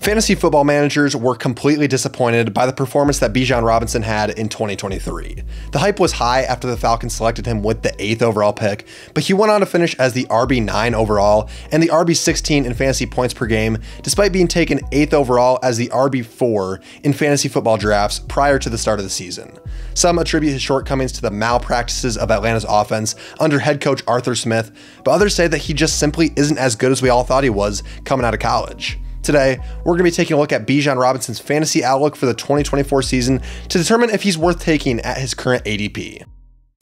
Fantasy football managers were completely disappointed by the performance that Bijan Robinson had in 2023. The hype was high after the Falcons selected him with the 8th overall pick, but he went on to finish as the RB9 overall and the RB16 in fantasy points per game, despite being taken 8th overall as the RB4 in fantasy football drafts prior to the start of the season. Some attribute his shortcomings to the malpractices of Atlanta's offense under head coach Arthur Smith, but others say that he just simply isn't as good as we all thought he was coming out of college. Today, we're going to be taking a look at Bijan Robinson's fantasy outlook for the 2024 season to determine if he's worth taking at his current ADP.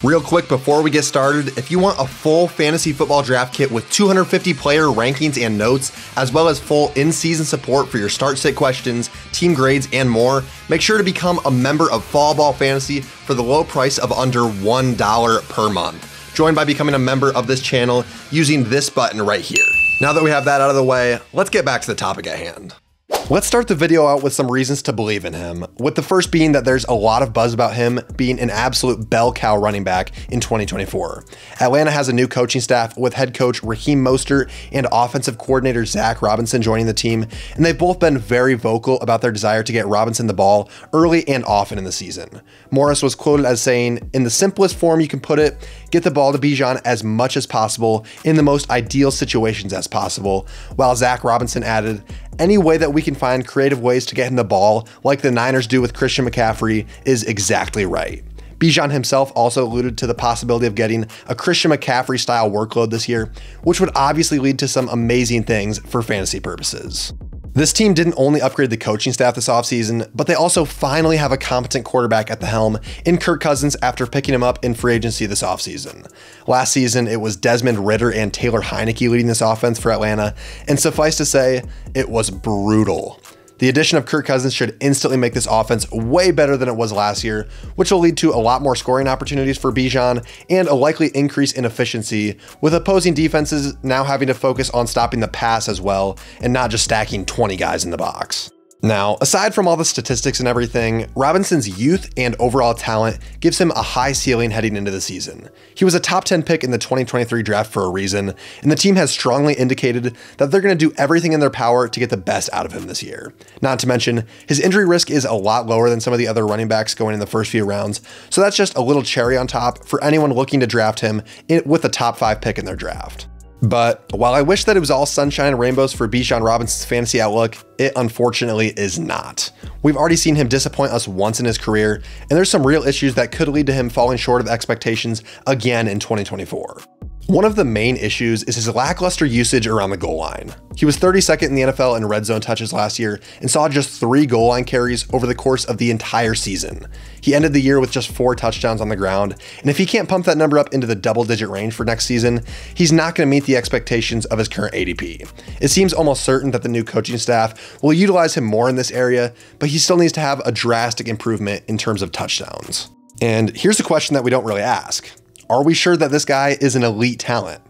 Real quick before we get started, if you want a full fantasy football draft kit with 250 player rankings and notes, as well as full in-season support for your start-sit questions, team grades, and more, make sure to become a member of Fall Ball Fantasy for the low price of under $1 per month. Join by becoming a member of this channel using this button right here. Now that we have that out of the way, let's get back to the topic at hand. Let's start the video out with some reasons to believe in him, with the first being that there's a lot of buzz about him being an absolute bell cow running back in 2024. Atlanta has a new coaching staff with head coach Raheem Mostert and offensive coordinator Zach Robinson joining the team, and they've both been very vocal about their desire to get Robinson the ball early and often in the season. Morris was quoted as saying, "In the simplest form you can put it, get the ball to Bijan as much as possible in the most ideal situations as possible," while Zach Robinson added, "Any way that we can find creative ways to get him the ball, like the Niners do with Christian McCaffrey, is exactly right." Bijan himself also alluded to the possibility of getting a Christian McCaffrey style workload this year, which would obviously lead to some amazing things for fantasy purposes. This team didn't only upgrade the coaching staff this offseason, but they also finally have a competent quarterback at the helm in Kirk Cousins after picking him up in free agency this offseason. Last season, it was Desmond Ridder and Taylor Heineke leading this offense for Atlanta, and suffice to say, it was brutal. The addition of Kirk Cousins should instantly make this offense way better than it was last year, which will lead to a lot more scoring opportunities for Bijan and a likely increase in efficiency, with opposing defenses now having to focus on stopping the pass as well and not just stacking 20 guys in the box. Now, aside from all the statistics and everything, Robinson's youth and overall talent gives him a high ceiling heading into the season. He was a top 10 pick in the 2023 draft for a reason, and the team has strongly indicated that they're going to do everything in their power to get the best out of him this year. Not to mention, his injury risk is a lot lower than some of the other running backs going in the first few rounds, so that's just a little cherry on top for anyone looking to draft him with a top 5 pick in their draft. But while I wish that it was all sunshine and rainbows for Bijan Robinson's fantasy outlook, it unfortunately is not. We've already seen him disappoint us once in his career, and there's some real issues that could lead to him falling short of expectations again in 2024. One of the main issues is his lackluster usage around the goal line. He was 32nd in the NFL in red zone touches last year and saw just 3 goal line carries over the course of the entire season. He ended the year with just 4 touchdowns on the ground, and if he can't pump that number up into the double-digit range for next season, he's not going to meet the expectations of his current ADP. It seems almost certain that the new coaching staff will utilize him more in this area, but he still needs to have a drastic improvement in terms of touchdowns. And here's the question that we don't really ask. Are we sure that this guy is an elite talent?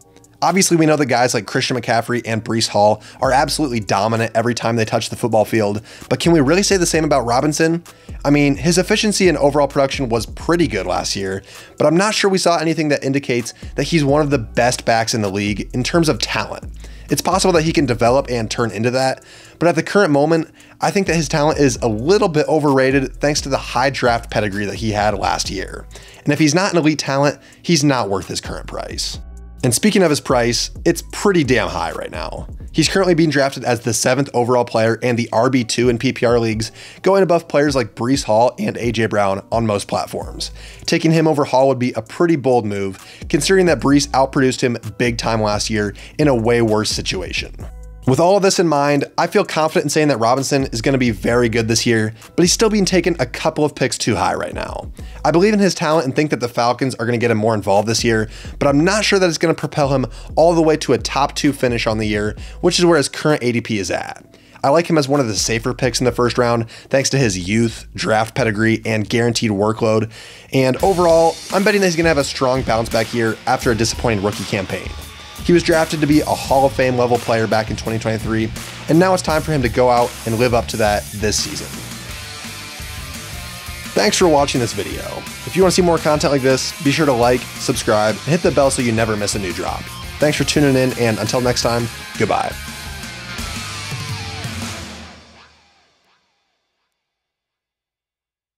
Obviously, we know that guys like Christian McCaffrey and Breece Hall are absolutely dominant every time they touch the football field, but can we really say the same about Robinson? I mean, his efficiency and overall production was pretty good last year, but I'm not sure we saw anything that indicates that he's one of the best backs in the league in terms of talent. It's possible that he can develop and turn into that, but at the current moment, I think that his talent is a little bit overrated thanks to the high draft pedigree that he had last year. And if he's not an elite talent, he's not worth his current price. And speaking of his price, it's pretty damn high right now. He's currently being drafted as the 7th overall player and the RB2 in PPR leagues, going above players like Breece Hall and AJ Brown on most platforms. Taking him over Hall would be a pretty bold move, considering that Breece outproduced him big time last year in a way worse situation. With all of this in mind, I feel confident in saying that Robinson is going to be very good this year, but he's still being taken a couple of picks too high right now. I believe in his talent and think that the Falcons are going to get him more involved this year, but I'm not sure that it's going to propel him all the way to a top 2 finish on the year, which is where his current ADP is at. I like him as one of the safer picks in the first round, thanks to his youth, draft pedigree, and guaranteed workload. And overall, I'm betting that he's going to have a strong bounce back year after a disappointing rookie campaign. He was drafted to be a Hall of Fame level player back in 2023, and now it's time for him to go out and live up to that this season. Thanks for watching this video. If you want to see more content like this, be sure to like, subscribe, and hit the bell so you never miss a new drop. Thanks for tuning in, and until next time, goodbye.